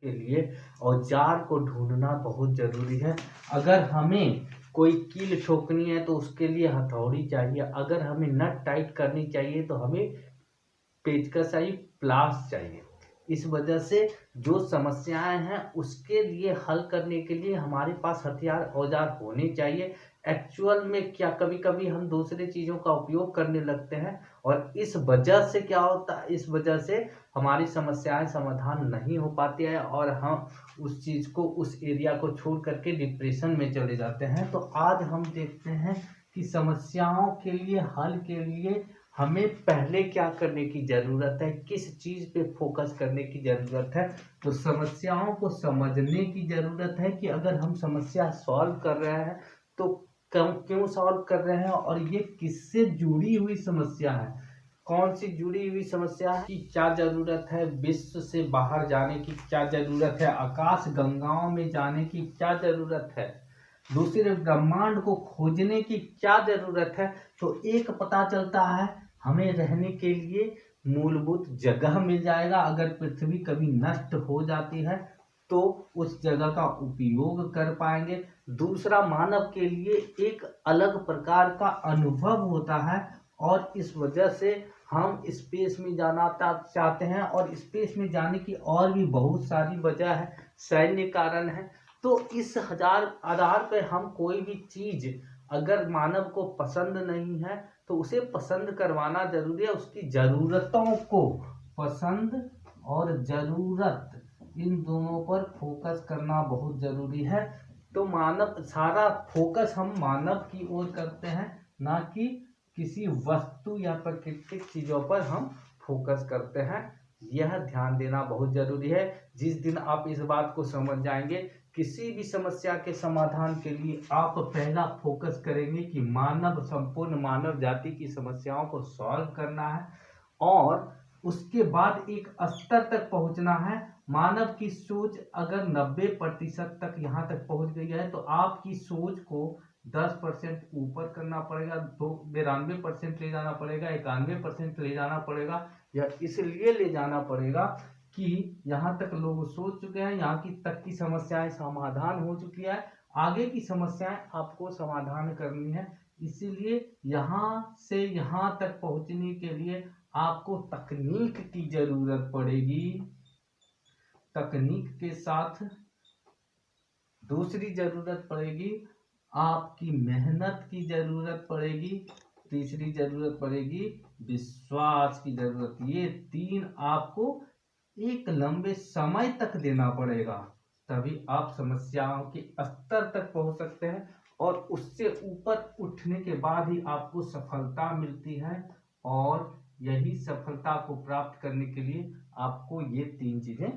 के लिए औजार को ढूंढना बहुत ज़रूरी है। अगर हमें कोई कील ठोकनी है तो उसके लिए हथौड़ी चाहिए, अगर हमें नट टाइट करनी चाहिए तो हमें पेचकस चाहिए, प्लास चाहिए। इस वजह से जो समस्याएं हैं उसके लिए हल करने के लिए हमारे पास हथियार औजार होने चाहिए। एक्चुअल में क्या कभी कभी हम दूसरे चीज़ों का उपयोग करने लगते हैं और इस वजह से क्या होता है, इस वजह से हमारी समस्याएं समाधान नहीं हो पाती है और हम उस चीज़ को, उस एरिया को छोड़ करके डिप्रेशन में चले जाते हैं। तो आज हम देखते हैं कि समस्याओं के लिए हल के लिए हमें पहले क्या करने की ज़रूरत है, किस चीज़ पे फोकस करने की ज़रूरत है। तो समस्याओं को समझने की ज़रूरत है कि अगर हम समस्या सॉल्व कर रहे हैं तो क्यों सॉल्व कर रहे हैं और ये किससे जुड़ी हुई समस्या है, कौन सी जुड़ी हुई समस्या है, कि क्या ज़रूरत है, विश्व से बाहर जाने की क्या ज़रूरत है, आकाश गंगाओं में जाने की क्या ज़रूरत है, दूसरे ब्रह्मांड को खोजने की क्या ज़रूरत है। तो एक पता चलता है, हमें रहने के लिए मूलभूत जगह मिल जाएगा। अगर पृथ्वी कभी नष्ट हो जाती है तो उस जगह का उपयोग कर पाएंगे। दूसरा, मानव के लिए एक अलग प्रकार का अनुभव होता है और इस वजह से हम स्पेस में जाना चाहते हैं और स्पेस में जाने की और भी बहुत सारी वजह है, सैन्य कारण है। तो इस आधार पर हम कोई भी चीज़ अगर मानव को पसंद नहीं है तो उसे पसंद करवाना जरूरी है। उसकी ज़रूरतों को, पसंद और ज़रूरत, इन दोनों पर फोकस करना बहुत ज़रूरी है। तो मानव, सारा फोकस हम मानव की ओर करते हैं, ना कि किसी वस्तु या प्राकृतिक चीज़ों पर हम फोकस करते हैं। यह ध्यान देना बहुत ज़रूरी है। जिस दिन आप इस बात को समझ जाएंगे, किसी भी समस्या के समाधान के लिए आप पहला फोकस करेंगे कि मानव, संपूर्ण मानव जाति की समस्याओं को सॉल्व करना है और उसके बाद एक स्तर तक पहुंचना है। मानव की सोच अगर 90% तक यहाँ तक पहुंच गई है तो आपकी सोच को 10% ऊपर करना पड़ेगा, 92% ले जाना पड़ेगा, 91% ले जाना पड़ेगा। यह इसलिए ले जाना पड़ेगा कि यहाँ तक लोग सोच चुके हैं, यहाँ की तक की समस्याएं समाधान हो चुकी है, आगे की समस्याएं आपको समाधान करनी है। इसीलिए यहाँ से यहाँ तक पहुँचने के लिए आपको तकनीक की जरूरत पड़ेगी। तकनीक के साथ दूसरी जरूरत पड़ेगी, आपकी मेहनत की जरूरत पड़ेगी, तीसरी जरूरत पड़ेगी विश्वास की जरूरत। ये तीन आपको एक लंबे समय तक देना पड़ेगा, तभी आप समस्याओं के स्तर तक पहुंच सकते हैं और उससे ऊपर उठने के बाद ही आपको सफलता मिलती है। और यही सफलता को प्राप्त करने के लिए आपको ये तीन चीजें